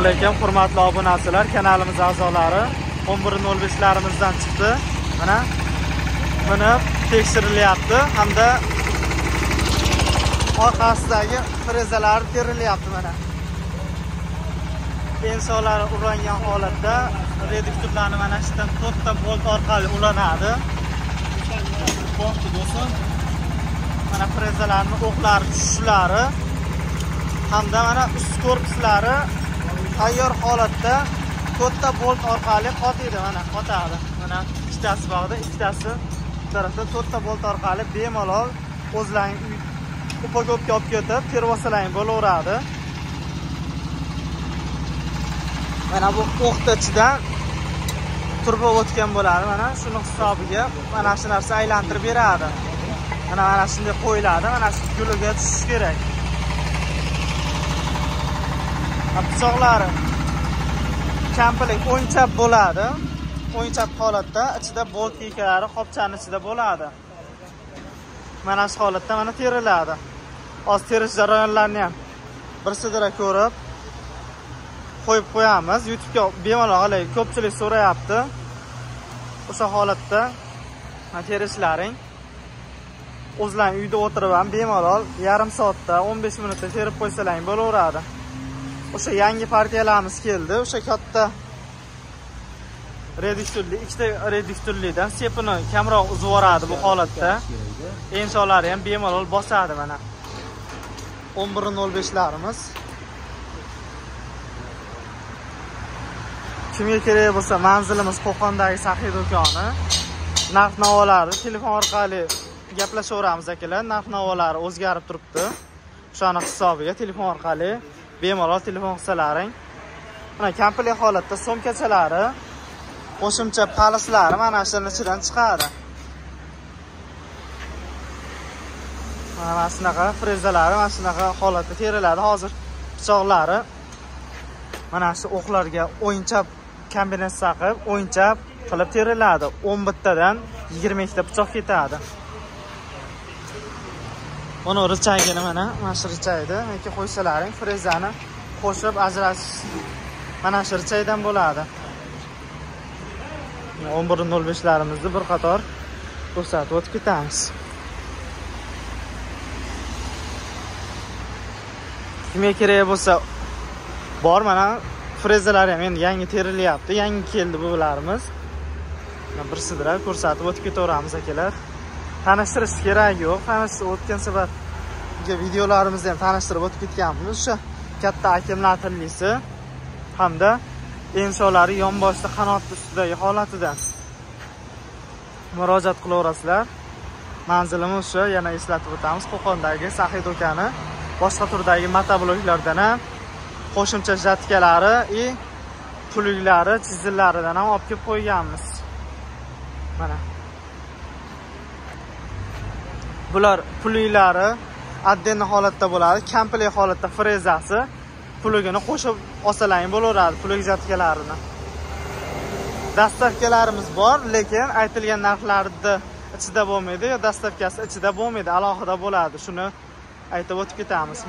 Assalomu alaykum, hurmatli obunachilar, kanalimiz a'zolari. 11:05larimizdan chiqdi. Mana buni tekshirilyapti hamda orqasidagi frezalar terilyapti mana. Pensolari ulangan holatda reduktorlarni mana shundan 4 ta bolt orqali ulanadi. Bo'pti do'stlar. Mana frezalarning o'qlari tushishlari hamda mana ust korpuslari tayyor holatda 4 ta bolt orqali qotadi, mana qotadi. Mana ikkitasi bog'da, ikkitasi bu tarafda 4 ta bolt orqali bemalol o'zlaring upakopga olib ketib, tervosalaring bo'laveradi. Mana bu o'qda ichidan turbo o'tgan bo'ladi, mana shuni hisobiga mana shu narsa aylantirib beradi. Mana shunday qo'yiladi, mana shu guliga tushish kerak. Pichoqlari kamplik o'yinchap bo'ladi. O'yinchap holatda ichida bolt kiykalari qopchaning ichida bo'ladi. Mana shu holatda mana teriladi. Hozir terish jarayonlarini ham birsidira ko'rib qo'yib qo'yamiz. YouTube'ga bemalol olay, ko'pchilik so'rayapti. O'sha holatda terishlaring o'zlaring uyda o'tirib ham bemalol yarim soatda 15 minutda terib qo'ysalaring bo'laveradi. O'sha yangi partiyalarimiz keldi. O'sha katta reduktorli, ikkita reduktorlidan sepini kamroq uzib yuboradi bu holatda. Ensholari ham bemalol bosadi mana. 11:05larimiz. Kimga kerak bo'lsa, manzilimiz Qo'qondagi Saxiy do'koni. Narx-navolarni telefon orqali gaplashaveramiz akalar. Narx-navolari o'zgarib turibdi. O'shani hisobiga telefon orqali bemalol telefon qilsalaring. Mana kampli holatda so'mkachalari, qo'shimcha palislari mana shuning ichidan chiqadi. Mana shunaqa frezalari mana shunaqa holatda teriladi. Hozir pichoqlari mana shu o'qlarga o'yinchap kombinatsiya qilib, o'yinchap qilib teriladi. 10 bittadan 22 ta pichoq ketadi. Buni richagini mana shu richayda yoki qo'ysalaring frezani qo'shib ajratish mana shu richaydan bo'ladi. 11:05larimizni bir qator ko'rsatib o'tib ketamiz. Kimga kerak bo'lsa bor, mana frezalar ham endi yangi terilyapti. Yangi keldi bularimiz. Mana birsidira ko'rsatib o'tib ketaveramiz akalar. Tanishtirish kerak yo'q. Tanishtirib o'tgan safargi videolarimizni ham tanishtirib o'tib ketganmiz. O'sha katta akkumulyatorlisi hamda ensholari yonboshda qanot ustidagi holatidan murojaat qilaverasizlar. Manzilimiz o'sha, yana eslatib o'tamiz, Qo'qondagi Saxiy do'koni. Boshqa turdagi motobloklardan ham qo'shimcha jatkalari va puliklari, chizillaridan ham olib kelib qo'yganmiz. Mana bular puliklari addenli holatda bo'ladi. Kampli holatda frezasi puligini qo'shib olsalaring bo'laveradi, pulik jatkalarini. Dastavkalarimiz bor, lekin aytilgan narxlarda ichida bo'lmaydi, yo dastavkasi ichida bo'lmaydi, alohida bo'ladi. Shuni aytib o'tib ketamiz.